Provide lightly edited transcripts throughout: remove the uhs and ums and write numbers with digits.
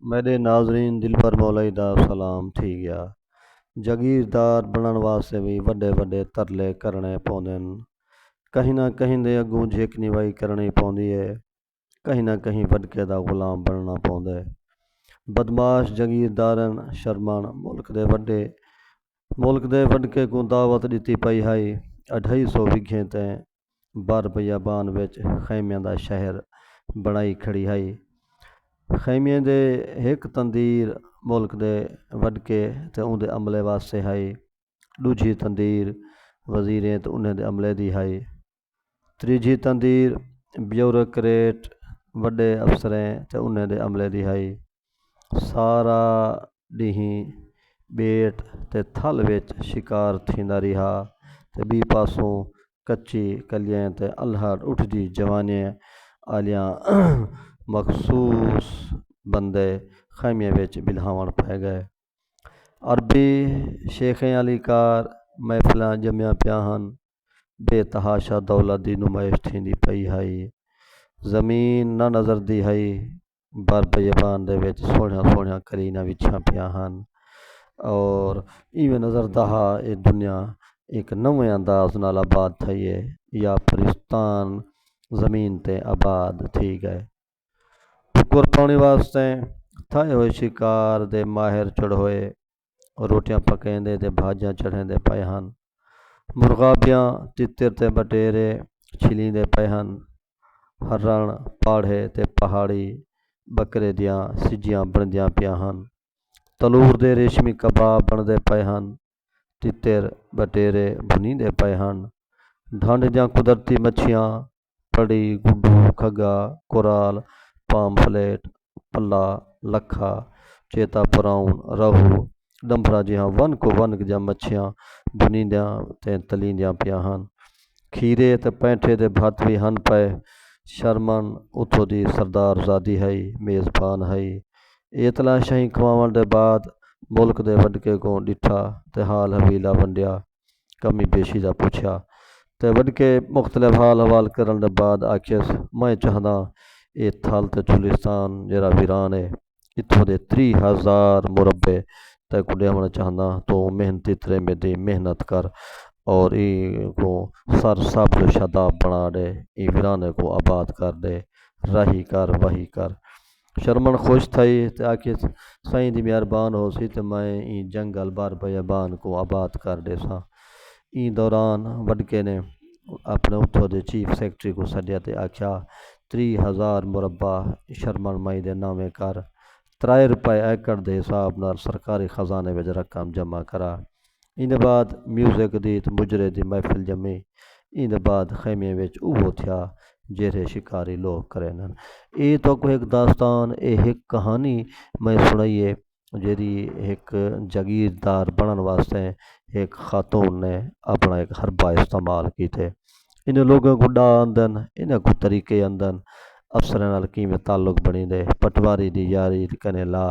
मेरे नाज़रीन दिलबर मौलवी दा सलाम थी गया। जागीरदार बनण वास्ते भी वड्डे वड्डे तरले करने पौंदे न। कहीं ना कहीं दे अगों झेकनीवाई करनी पौंदी है, कहीं ना कहीं वडके दा गुलाम बनना पौंदा है। बदमाश जागीरदारन शर्मण मुल्क दे वडके को दावत दिती पई है। 250 विघे ते बर बियाबान विच खैमियां दा शहर बनाई खड़ी है। खैमियां दे एक तंदीर मुल्क दे वडके ते उहदे अमले वास्ते है। दूजी तंदीर वजीरें ते उन्हें दे अमले दी है। तीजी तंदीर ब्यूरोक्रेट वड्डे अफसरें ते उन्हें दे अमले दी है। सारा ॾींहुं ॿेट ते थल विच शिकार थींदा रहा ते ॿी पासों कच्ची कलियां ते अल्हड़ उठदी जवानियां आलियां मखसूस बंदे खैमियां विच बिल्हावण पै गए। अरबी शेखें आली कार महफिलां जमिया पिया हन। बेतहाशा दौलत दी नुमाइश थींदी पई है। ज़मीन ना नज़र दी है। बर बियाबान दे विच सोहणियां सोहणियां कलीना विछियां पिया हन और इवें नज़र दहा ये दुनिया एक नवे अंदाज नाल आबाद थई है या फरिस्तान ज़मीन ते आबाद थी गए। टुकर पाउणी वास्ते थाए होए शिकार दे माहिर चढ़ोए रोटियां पकेंदे ते भाजियां चढ़ेंदे पए हन। मुर्गाबियां तितिर ते बटेरे छिलींदे पए हन। हरण पाढ़े ते पहाड़ी बकरे दियां सिजियां बनदियां पिया हन। तलूर दे रेशमी कबाब बनदे पए हन। तितिर बटेरे भुनींदे पए हन। ढंड दियां कुदरती मच्छियां पड़ी गुड्डू खगा कोराल पामफ्लेट पल्ला लखा चेता पराउन रहू डंभरा जिहां वन को वन दियां मच्छियां भुनींदियां ते तलींदियां पिया हन। खीरे ते पैंठे दे भत भी हन पए। शर्मन उथों दी सरदारजादी है मेज़बान है। एतला शहीं खवावण दे बाद मुल्क दे वडके को डिठा ते हाल हवीला वंडिया कमी बेशी दा पुछया ते वडके मुख्तलिफ हाल हवाल करन दे बाद आखियस मैं चाहदा ये थल ते चुलिस्तान जेड़ा वीरान है इत्थों दे 30,000 मुरब्बे ते को देवण चाहदा तो मेहनती तरे में दी मेहनत कर और ई को सर सब जो शादाब बना दे ई वीराने को आबाद कर दे राही कर वही कर। शर्मन खुश थई ते आखिर साईं दी मेहरबान हो सी ते मैं ई जंगल बर बियाबान को आबाद कर देसा। ई दौरान वडके ने अपने उथों दे चीफ सेक्रेटरी को सद्या ते आख्या 30,000 मुरब्बा शर्मन माई दे नामे कर। 3 रुपए एकड़ दे हिसाब नाल सरकारी खजाने विच रकम जमा करा। इन बाद म्यूजिक दी ते मुजरे दी महफिल जमी। इन बाद खैमे विच उहो थिया जेरे शिकारी लोग करेन। ये तो को एक दास्तान एक कहानी मैं सुनाइए जेरी एक जागीरदार बनन वास्ते एक खातून ने अपना एक हरबा इस्तेमाल कीते। इन लोगों को डा आंदन इन्हें को तरीके आंदन अफसरां नाल किवें ताल्लुक बनी दे पटवारी दी यारी कने ला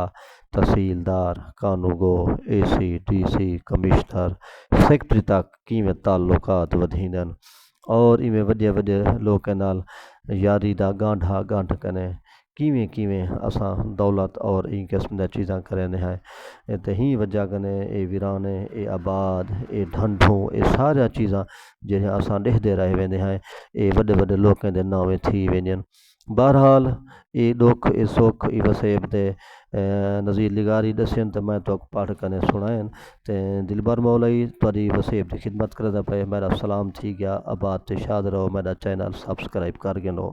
तहसीलदार Kanungo AC DC commissioner secretary तक किवें ताल्लुकात वधींदन और इवें वड्डे वड्डे लोकां नाल यारी दा गांढा गांठ कने किवें किवें असां दौलत और ई किस्म दी चीज़ां करेंदे हैं ते ही वजह कने ए वीराने ए आबाद ए ढंढों ए सारिया चीज़ां जेह्ड़ियां असां ॾिसदे रह वेंदे हैं ए वड्डे वड्डे लोकें दे नावें थी वेंदियां। बहरहाल ए दुख ए सुख ए वसेब दे नज़ीर लिगारी दस्यन ते मैं तो पढ़ कने सुनायन ते दिलबर मौलवी तुहाडी वसेब दी खिदमत करदा पे। मेरा सलाम थी गया आबाद ते शाद रहो। मेरा चैनल सब्सक्राइब कर गिनो।